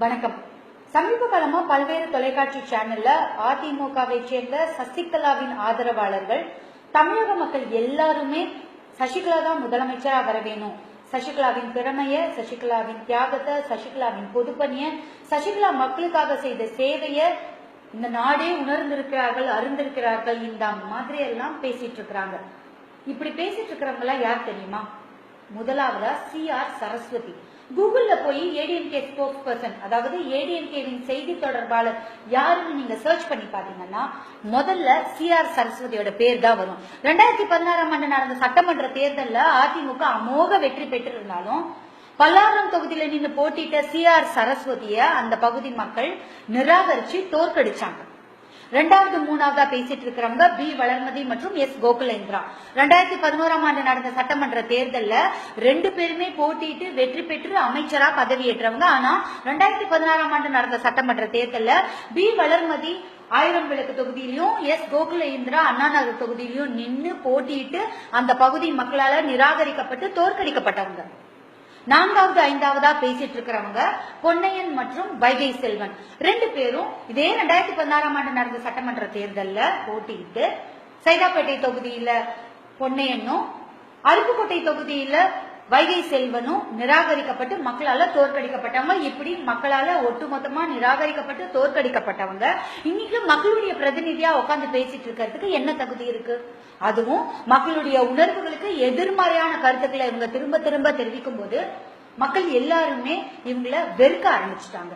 வணக்கம். சமீப காலமா பல்வேறு தொலைக்காட்சி சேனல்ல அதிமுகவை சேர்ந்த சசிகலாவின் ஆதரவாளர்கள் தமிழக மக்கள் எல்லாருமே சசிகலா தான் முதலமைச்சரா வர வேணும், சசிகலாவின் திறமைய, சசிகலாவின் தியாகத்தை, சசிகலாவின் பொதுப்பணிய, சசிகலா மக்களுக்காக செய்த சேவைய இந்த நாடே உணர்ந்திருக்கிறார்கள், அறிந்திருக்கிறார்கள், இந்த மாதிரி எல்லாம் பேசிட்டு இருக்கிறாங்க. இப்படி பேசிட்டு இருக்கிறவங்க எல்லாம் யார் தெரியுமா? முதலாவதா CR சரஸ்வதி. கூகுள்ல போய் ஏடிஎம்கே ஸ்போக்ஸ் பர்சன், அதாவது ஏடிஎம்கேவின் செய்தி தொடர்பாளர் யாருன்னு நீங்க சர்ச் பண்ணி பாத்தீங்கன்னா முதல்ல CR சரஸ்வதியோட பேர் தான் வரும். 2016ஆம் ஆண்டு நடந்த சட்டமன்ற தேர்தலில் அதிமுக அமோக வெற்றி பெற்றிருந்தாலும் பல்லாவரம் தொகுதியில நின்று போட்டிட்ட CR சரஸ்வதிய அந்த பகுதி மக்கள் நிராகரிச்சு தோற்கடிச்சாங்க. ரெண்டாவது மூணாவதா பேசிட்டு இருக்கிறவங்க B வளர்மதி மற்றும் S கோகுலேந்திரா. 2011ஆம் ஆண்டு நடந்த சட்டமன்ற தேர்தல்ல ரெண்டு பேருமே போட்டிட்டு வெற்றி பெற்று அமைச்சரா பதவியேற்றவங்க. ஆனா 2016ஆம் ஆண்டு நடந்த சட்டமன்ற தேர்தல்ல B வளர்மதி ஆயிரம் விளக்கு தொகுதியிலும் S கோகுலேந்திரா அண்ணா நகர் தொகுதியிலும் நின்று போட்டிட்டு அந்த பகுதி மக்களால நிராகரிக்கப்பட்டு தோற்கடிக்கப்பட்டவங்க. நான்காவது ஐந்தாவதா பேசிட்டு இருக்கிறவங்க பொன்னையன் மற்றும் வைகை செல்வன். ரெண்டு பேரும் இதே 2016ஆம் ஆண்டு நடந்த சட்டமன்ற தேர்தல்ல போட்டியிட்டு சைதாப்பேட்டை தொகுதியில பொன்னையனும் அருப்புக்கோட்டை தொகுதியில வைகை செல்வனும் நிராகரிக்கப்பட்டு மக்களால தோற்கடிக்கப்பட்டவங்க. இப்படி மக்களால ஒட்டுமொத்தமா நிராகரிக்கப்பட்டு தோற்கடிக்கப்பட்டவங்க இன்னைக்கு மக்களுடைய பிரதிநிதியா உட்காந்து பேசிட்டு இருக்கிறதுக்கு என்ன தகுதி இருக்கு? அதுவும் மக்களுடைய உணர்வுகளுக்கு எதிர்மறையான கருத்துக்களை இவங்க திரும்ப திரும்ப தெரிவிக்கும் போது மக்கள் எல்லாருமே இவங்கள வெறுக்க ஆரம்பிச்சுட்டாங்க.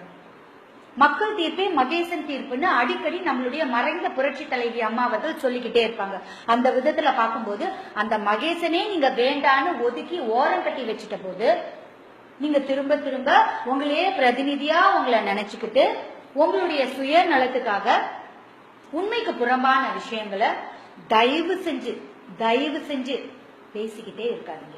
மக்கள் தீர்ப்பே மகேசன் தீர்ப்புன்னு அடிக்கடி நம்மளுடைய மறைந்த புரட்சி தலைவி அம்மா அவர்கள் சொல்லிக்கிட்டே இருப்பாங்க. அந்த விதத்துல பார்க்கும்போது அந்த மகேசனே நீங்க வேண்டான்னு ஒதுக்கி ஓரம் கட்டி வச்சுட்ட போது நீங்க திரும்ப திரும்ப உங்களையே பிரதிநிதியா உங்களை நினைச்சுக்கிட்டு உங்களுடைய சுயநலத்துக்காக உண்மைக்கு புறம்பான விஷயங்களை தயவு செஞ்சு பேசிக்கிட்டே இருக்காதீங்க.